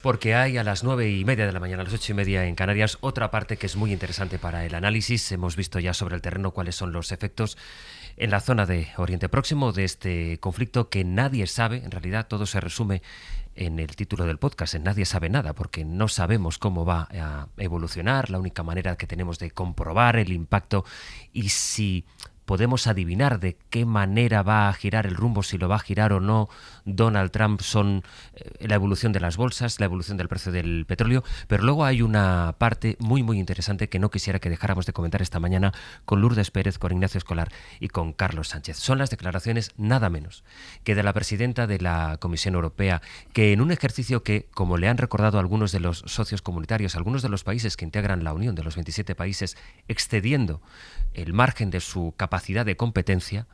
Porque hay a las 9:30 de la mañana, a las 8:30 en Canarias, otra parte que es muy interesante para el análisis. Hemos visto ya sobre el terreno cuáles son los efectos en la zona de Oriente Próximo de este conflicto que nadie sabe. En realidad todo se resume en el título del podcast, en Nadie sabe nada, porque no sabemos cómo va a evolucionar. La única manera que tenemos de comprobar el impacto y si podemos adivinar de qué manera va a girar el rumbo, si lo va a girar o no Donald Trump, son la evolución de las bolsas, la evolución del precio del petróleo. Pero luego hay una parte muy interesante que no quisiera que dejáramos de comentar esta mañana con Lourdes Pérez, con Ignacio Escolar y con Carlos Sánchez. Son las declaraciones nada menos que de la presidenta de la Comisión Europea, que en un ejercicio que, como le han recordado algunos de los socios comunitarios, algunos de los países que integran la Unión, de los 27 países, excediendo el margen de su capacidad de competencia,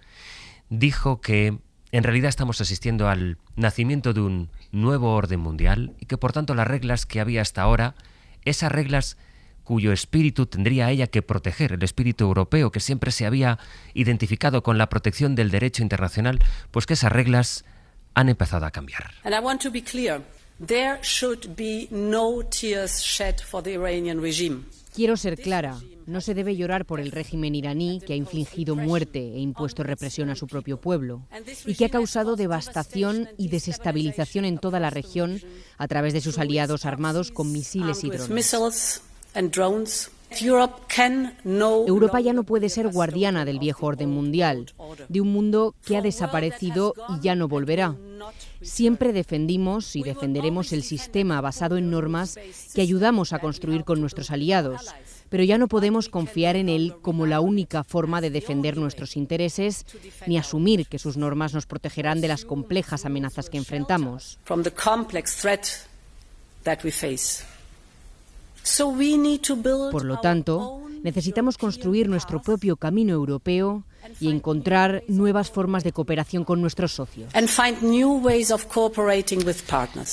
dijo que en realidad estamos asistiendo al nacimiento de un nuevo orden mundial y que por tanto las reglas que había hasta ahora, esas reglas cuyo espíritu tendría ella que proteger, el espíritu europeo que siempre se había identificado con la protección del derecho internacional, pues que esas reglas han empezado a cambiar. And I want to be clear, there should be no tears shed for the Iranian regime. Quiero ser clara, no se debe llorar por el régimen iraní que ha infligido muerte e impuesto represión a su propio pueblo y que ha causado devastación y desestabilización en toda la región a través de sus aliados armados con misiles y drones. Europa ya no puede ser guardiana del viejo orden mundial, de un mundo que ha desaparecido y ya no volverá. Siempre defendimos y defenderemos el sistema basado en normas que ayudamos a construir con nuestros aliados, pero ya no podemos confiar en él como la única forma de defender nuestros intereses, ni asumir que sus normas nos protegerán de las complejas amenazas que enfrentamos. Por lo tanto, necesitamos construir nuestro propio camino europeo y encontrar nuevas formas de cooperación con nuestros socios.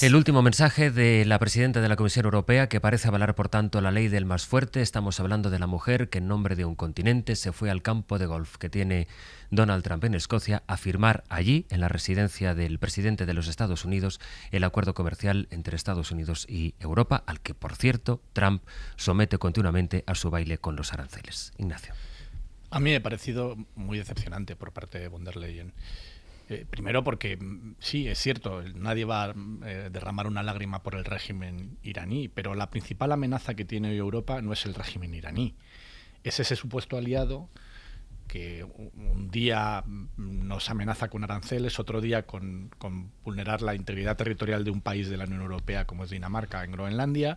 El último mensaje de la presidenta de la Comisión Europea, que parece avalar, por tanto, la ley del más fuerte. Estamos hablando de la mujer que, en nombre de un continente, se fue al campo de golf que tiene Donald Trump en Escocia a firmar allí, en la residencia del presidente de los Estados Unidos, el acuerdo comercial entre Estados Unidos y Europa, al que, por cierto, Trump somete continuamente a su baile con los aranceles. Ignacio. A mí me ha parecido muy decepcionante por parte de von der Leyen. Primero porque, sí, es cierto, nadie va a derramar una lágrima por el régimen iraní, pero la principal amenaza que tiene hoy Europa no es el régimen iraní. Es ese supuesto aliado que un día nos amenaza con aranceles, otro día con vulnerar la integridad territorial de un país de la Unión Europea como es Dinamarca, en Groenlandia.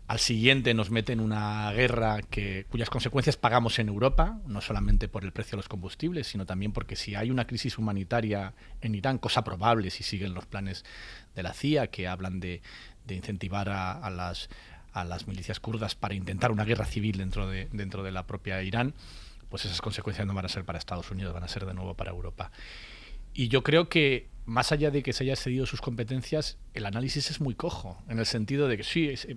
Al siguiente nos mete en una guerra cuyas consecuencias pagamos en Europa, no solamente por el precio de los combustibles, sino también porque si hay una crisis humanitaria en Irán, cosa probable si siguen los planes de la CIA, que hablan de incentivar a las milicias kurdas para intentar una guerra civil dentro de la propia Irán, pues esas consecuencias no van a ser para Estados Unidos, van a ser de nuevo para Europa. Y yo creo que, más allá de que se haya cedido sus competencias, el análisis es muy cojo, en el sentido de que sí, se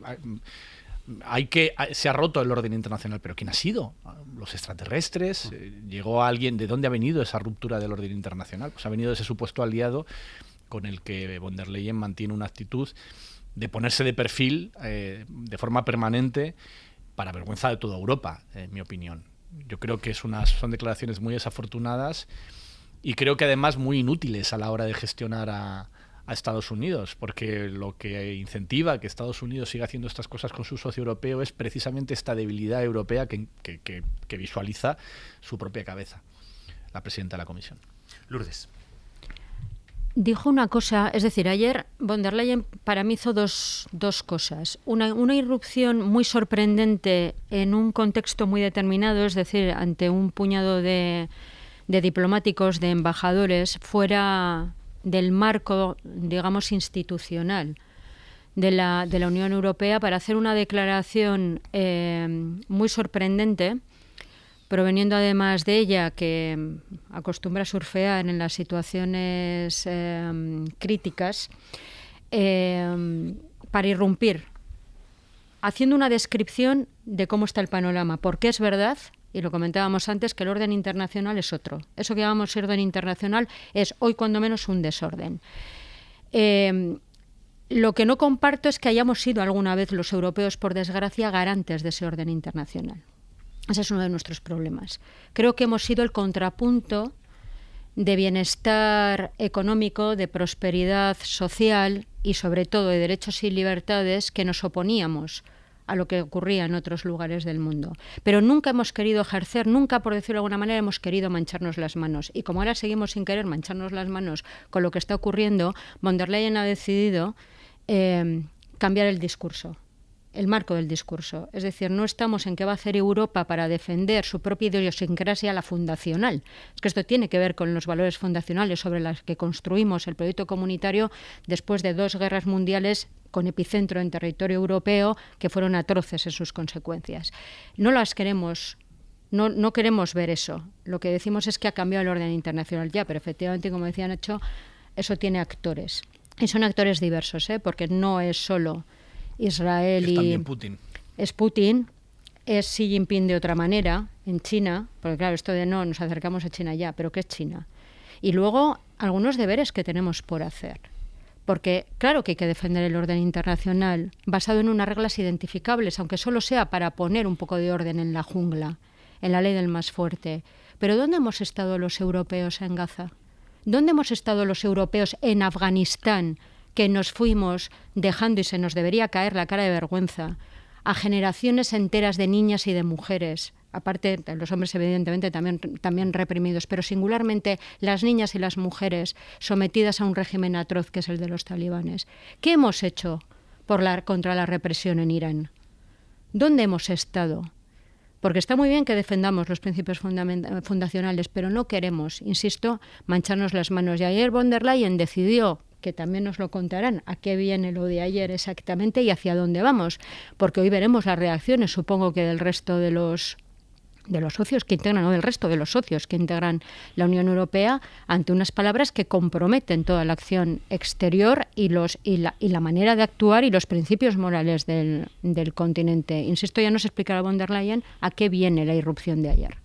ha roto el orden internacional, pero ¿quién ha sido? Los extraterrestres. ¿Llegó alguien? ¿De dónde ha venido esa ruptura del orden internacional? Pues ha venido de ese supuesto aliado con el que von der Leyen mantiene una actitud de ponerse de perfil de forma permanente para vergüenza de toda Europa, en mi opinión. Yo creo que son declaraciones muy desafortunadas y creo que además muy inútiles a la hora de gestionar a Estados Unidos, porque lo que incentiva que Estados Unidos siga haciendo estas cosas con su socio europeo es precisamente esta debilidad europea que visualiza su propia cabeza, la presidenta de la Comisión. Lourdes. Dijo una cosa, es decir, ayer von der Leyen para mí hizo dos cosas. Una irrupción muy sorprendente en un contexto muy determinado, es decir, ante un puñado de diplomáticos, de embajadores, fuera del marco, digamos, institucional de la Unión Europea, para hacer una declaración muy sorprendente, proveniendo además de ella, que acostumbra a surfear en las situaciones críticas, para irrumpir, haciendo una descripción de cómo está el panorama, porque es verdad, y lo comentábamos antes, que el orden internacional es otro. Eso que llamamos orden internacional es hoy cuando menos un desorden. Lo que no comparto es que hayamos sido alguna vez los europeos, por desgracia, garantes de ese orden internacional. Ese es uno de nuestros problemas. Creo que hemos sido el contrapunto de bienestar económico, de prosperidad social y, sobre todo, de derechos y libertades que nos oponíamos a lo que ocurría en otros lugares del mundo. Pero nunca hemos querido ejercer, nunca, por decirlo de alguna manera, hemos querido mancharnos las manos. Y como ahora seguimos sin querer mancharnos las manos con lo que está ocurriendo, von der Leyen ha decidido cambiar el discurso, el marco del discurso. Es decir, no estamos en qué va a hacer Europa para defender su propia idiosincrasia, la fundacional. Es que esto tiene que ver con los valores fundacionales sobre los que construimos el proyecto comunitario después de 2 guerras mundiales con epicentro en territorio europeo que fueron atroces en sus consecuencias. No las queremos, no queremos ver eso. Lo que decimos es que ha cambiado el orden internacional ya, pero efectivamente, como decía Nacho, eso tiene actores. Y son actores diversos, porque no es solo Israel es y... también Putin. Es Putin, es Xi Jinping de otra manera, en China, porque claro, esto de no, nos acercamos a China ya, pero ¿qué es China? Y luego algunos deberes que tenemos por hacer. Porque claro que hay que defender el orden internacional basado en unas reglas identificables, aunque solo sea para poner un poco de orden en la jungla, en la ley del más fuerte. Pero ¿dónde hemos estado los europeos en Gaza? ¿Dónde hemos estado los europeos en Afganistán, que nos fuimos dejando, y se nos debería caer la cara de vergüenza, a generaciones enteras de niñas y de mujeres? Aparte, los hombres evidentemente también reprimidos, pero singularmente las niñas y las mujeres sometidas a un régimen atroz que es el de los talibanes. ¿Qué hemos hecho contra la represión en Irán? ¿Dónde hemos estado? Porque está muy bien que defendamos los principios fundacionales, pero no queremos, insisto, mancharnos las manos. Y ayer von der Leyen decidió, que también nos lo contarán, a qué viene lo de ayer exactamente y hacia dónde vamos, porque hoy veremos las reacciones, supongo que del resto de los socios que integran, o del resto de los socios que integran la Unión Europea, ante unas palabras que comprometen toda la acción exterior y la manera de actuar y los principios morales del continente. Insisto, ya nos explicará von der Leyen a qué viene la irrupción de ayer.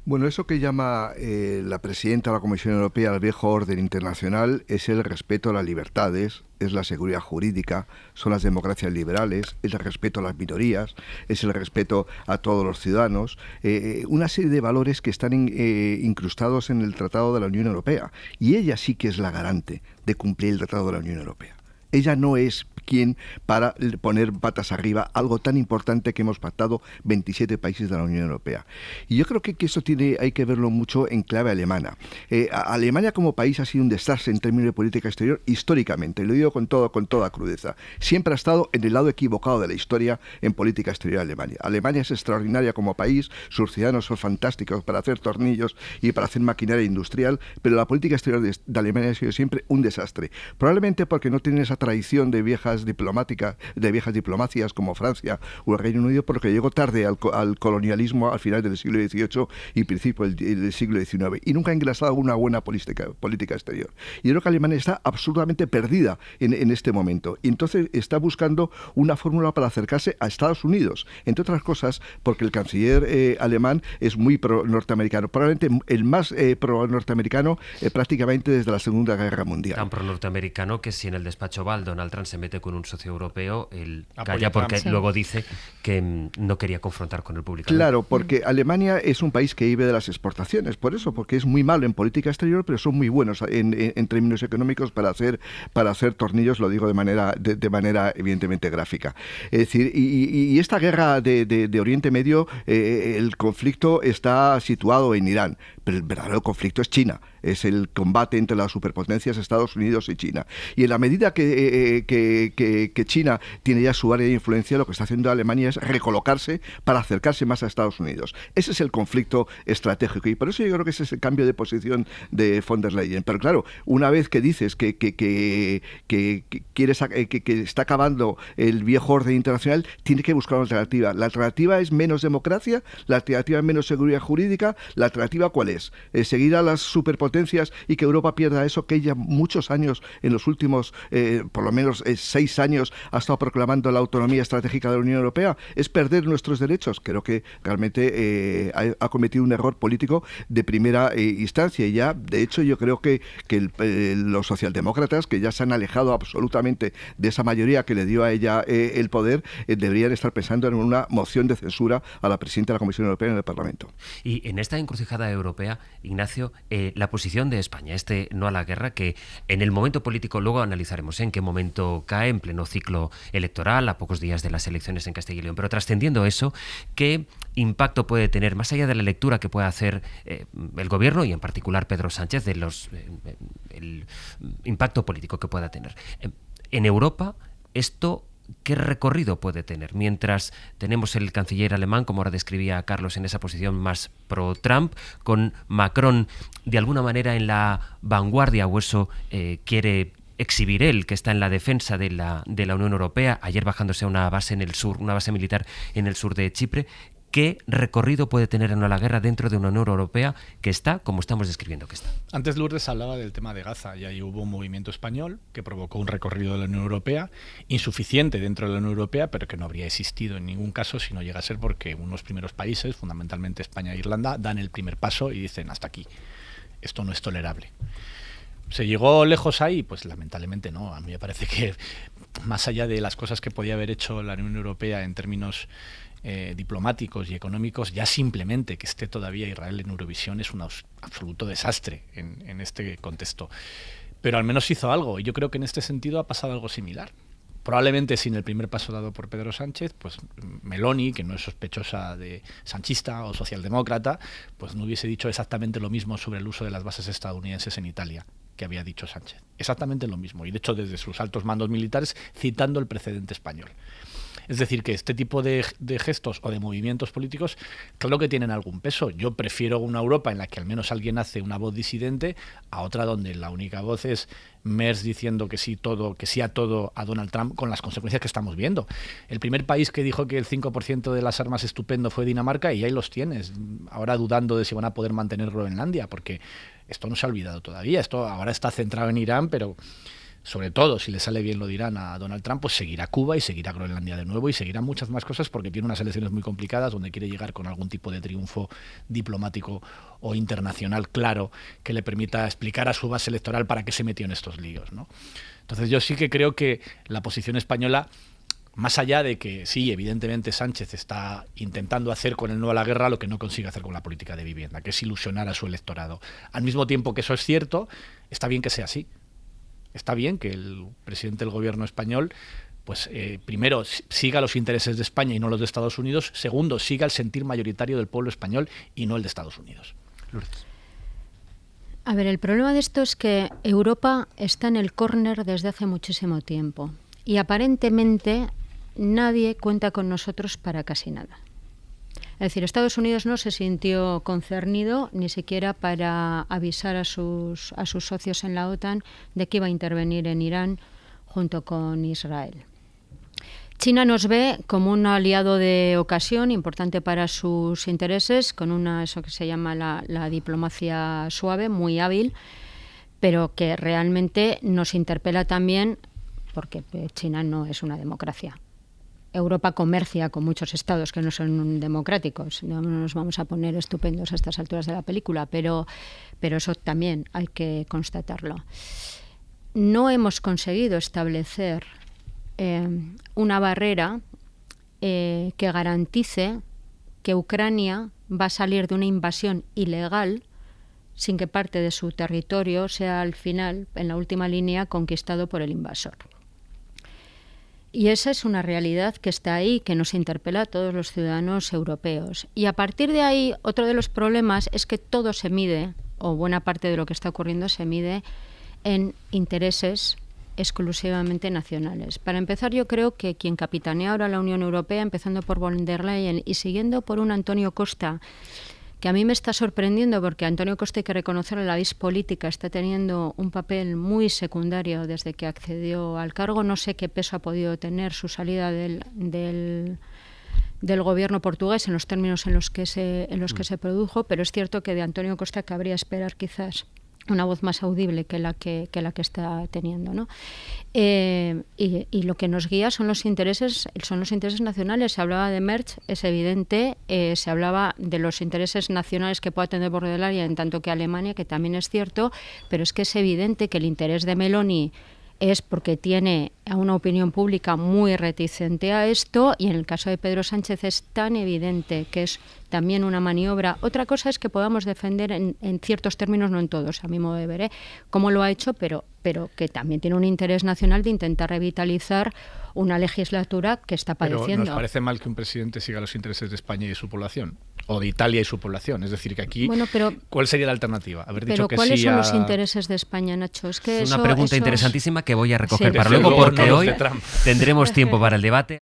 Bueno, eso que llama la presidenta de la Comisión Europea el viejo orden internacional es el respeto a las libertades, es la seguridad jurídica, son las democracias liberales, es el respeto a las minorías, es el respeto a todos los ciudadanos, una serie de valores que están incrustados en el Tratado de la Unión Europea. Y ella sí que es la garante de cumplir el Tratado de la Unión Europea. Ella no es quien para poner patas arriba algo tan importante que hemos pactado 27 países de la Unión Europea. Y yo creo que eso hay que verlo mucho en clave alemana. Alemania como país ha sido un desastre en términos de política exterior históricamente, lo digo con toda crudeza. Siempre ha estado en el lado equivocado de la historia en política exterior de Alemania. Alemania es extraordinaria como país, sus ciudadanos son fantásticos para hacer tornillos y para hacer maquinaria industrial, pero la política exterior de Alemania ha sido siempre un desastre. Probablemente porque no tienen esa tradición de viejas diplomacias como Francia o el Reino Unido, porque llegó tarde al colonialismo al final del siglo XVIII y principio del siglo XIX, y nunca ha engrasado una buena política exterior. Y yo creo que Alemania está absolutamente perdida en este momento, y entonces está buscando una fórmula para acercarse a Estados Unidos, entre otras cosas porque el canciller alemán es muy pro-norteamericano, probablemente el más pro-norteamericano prácticamente desde la Segunda Guerra Mundial. Tan pro-norteamericano que si en el despacho Oval Donald Trump se mete con un socio europeo, él calla porque luego dice que no quería confrontar con el público. Claro, porque Alemania es un país que vive de las exportaciones, por eso, porque es muy malo en política exterior, pero son muy buenos en términos económicos para hacer tornillos, lo digo de manera evidentemente gráfica. Es decir, y esta guerra de Oriente Medio, el conflicto está situado en Irán, pero el verdadero conflicto es China. Es el combate entre las superpotencias Estados Unidos y China. Y en la medida que China tiene ya su área de influencia, lo que está haciendo Alemania es recolocarse para acercarse más a Estados Unidos. Ese es el conflicto estratégico, y por eso yo creo que ese es el cambio de posición de von der Leyen. Pero claro, una vez que dices que está acabando el viejo orden internacional, tiene que buscar una alternativa. La alternativa es menos democracia, la alternativa es menos seguridad jurídica. ¿La alternativa cuál es? Seguir a las superpotencias y que Europa pierda eso que ella muchos años, en los últimos por lo menos 6 6 años ha estado proclamando la autonomía estratégica de la Unión Europea? ¿Es perder nuestros derechos? Creo que realmente ha cometido un error político de primera instancia. Y ya, de hecho, yo creo que los socialdemócratas, que ya se han alejado absolutamente de esa mayoría que le dio a ella el poder, deberían estar pensando en una moción de censura a la presidenta de la Comisión Europea en el Parlamento. Y en esta encrucijada europea, Ignacio, la posición de España, no a la guerra, que en el momento político, luego analizaremos en qué momento cae, en pleno ciclo electoral, a pocos días de las elecciones en Castilla y León, pero trascendiendo eso, ¿qué impacto puede tener, más allá de la lectura que pueda hacer el gobierno y en particular Pedro Sánchez, de el impacto político que pueda tener? En Europa, esto, ¿qué recorrido puede tener? Mientras tenemos el canciller alemán, como ahora describía Carlos, en esa posición más pro-Trump, con Macron de alguna manera en la vanguardia, o eso quiere exhibir él, que está en la defensa de la Unión Europea, ayer bajándose a una base en el sur, una base militar en el sur de Chipre. ¿Qué recorrido puede tener la guerra dentro de una Unión Europea que está, como estamos describiendo que está? Antes Lourdes hablaba del tema de Gaza, y ahí hubo un movimiento español que provocó un recorrido de la Unión Europea, insuficiente dentro de la Unión Europea, pero que no habría existido en ningún caso si no llega a ser porque unos primeros países, fundamentalmente España e Irlanda, dan el primer paso y dicen hasta aquí, esto no es tolerable. ¿Se llegó lejos ahí? Pues lamentablemente no. A mí me parece que más allá de las cosas que podía haber hecho la Unión Europea en términos diplomáticos y económicos, ya simplemente que esté todavía Israel en Eurovisión es un absoluto desastre en este contexto. Pero al menos hizo algo, y yo creo que en este sentido ha pasado algo similar. Probablemente sin el primer paso dado por Pedro Sánchez, pues Meloni, que no es sospechosa de sanchista o socialdemócrata, pues no hubiese dicho exactamente lo mismo sobre el uso de las bases estadounidenses en Italia que había dicho Sánchez. Exactamente lo mismo, y de hecho desde sus altos mandos militares, citando el precedente español. Es decir, que este tipo de gestos o de movimientos políticos, claro que tienen algún peso. Yo prefiero una Europa en la que al menos alguien hace una voz disidente a otra donde la única voz es Merz diciendo que sí a todo a Donald Trump, con las consecuencias que estamos viendo. El primer país que dijo que el 5% de las armas estupendo fue Dinamarca, y ahí los tienes. Ahora dudando de si van a poder mantener Groenlandia, porque esto no se ha olvidado todavía. Esto ahora está centrado en Irán, pero sobre todo, si le sale bien lo de Irán a Donald Trump, pues seguirá Cuba y seguirá Groenlandia de nuevo y seguirá muchas más cosas, porque tiene unas elecciones muy complicadas donde quiere llegar con algún tipo de triunfo diplomático o internacional claro que le permita explicar a su base electoral para qué se metió en estos líos, ¿no? Entonces yo sí que creo que la posición española, más allá de que sí, evidentemente Sánchez está intentando hacer con el no a la guerra lo que no consigue hacer con la política de vivienda, que es ilusionar a su electorado. Al mismo tiempo que eso es cierto, está bien que sea así. Está bien que el presidente del gobierno español, pues primero, siga los intereses de España y no los de Estados Unidos. Segundo, siga el sentir mayoritario del pueblo español y no el de Estados Unidos. Lourdes. A ver, el problema de esto es que Europa está en el córner desde hace muchísimo tiempo y aparentemente nadie cuenta con nosotros para casi nada. Es decir, Estados Unidos no se sintió concernido ni siquiera para avisar a sus socios en la OTAN de que iba a intervenir en Irán junto con Israel. China nos ve como un aliado de ocasión importante para sus intereses, con eso que se llama la diplomacia suave, muy hábil, pero que realmente nos interpela también porque China no es una democracia. Europa comercia con muchos estados que no son democráticos. No nos vamos a poner estupendos a estas alturas de la película, pero eso también hay que constatarlo. No hemos conseguido establecer una barrera que garantice que Ucrania va a salir de una invasión ilegal sin que parte de su territorio sea al final, en la última línea, conquistado por el invasor. Y esa es una realidad que está ahí, que nos interpela a todos los ciudadanos europeos. Y a partir de ahí, otro de los problemas es que todo se mide, o buena parte de lo que está ocurriendo se mide, en intereses exclusivamente nacionales. Para empezar, yo creo que quien capitanea ahora la Unión Europea, empezando por von der Leyen y siguiendo por un Antonio Costa, que a mí me está sorprendiendo porque Antonio Costa, hay que reconocerle, la vis política está teniendo un papel muy secundario desde que accedió al cargo. No sé qué peso ha podido tener su salida del gobierno portugués en los términos en los que se produjo, pero es cierto que de Antonio Costa cabría esperar quizás una voz más audible que la que está teniendo, ¿no? Y lo que nos guía son los intereses nacionales. Se hablaba de Merz, es evidente, se hablaba de los intereses nacionales que pueda tener Borrell en tanto que Alemania, que también es cierto, pero es que es evidente que el interés de Meloni es porque tiene a una opinión pública muy reticente a esto, y en el caso de Pedro Sánchez es tan evidente que es también una maniobra. Otra cosa es que podamos defender en ciertos términos, no en todos, a mi modo de ver, cómo lo ha hecho, pero que también tiene un interés nacional de intentar revitalizar una legislatura que está padeciendo. Pero ¿nos parece mal que un presidente siga los intereses de España y de su población? O de Italia y su población. Es decir, que aquí, ¿cuál sería la alternativa? Haber dicho que ¿cuáles sí son los intereses de España, Nacho? Es una pregunta interesantísima que voy a recoger Sí, para luego, porque no hoy tendremos tiempo para el debate.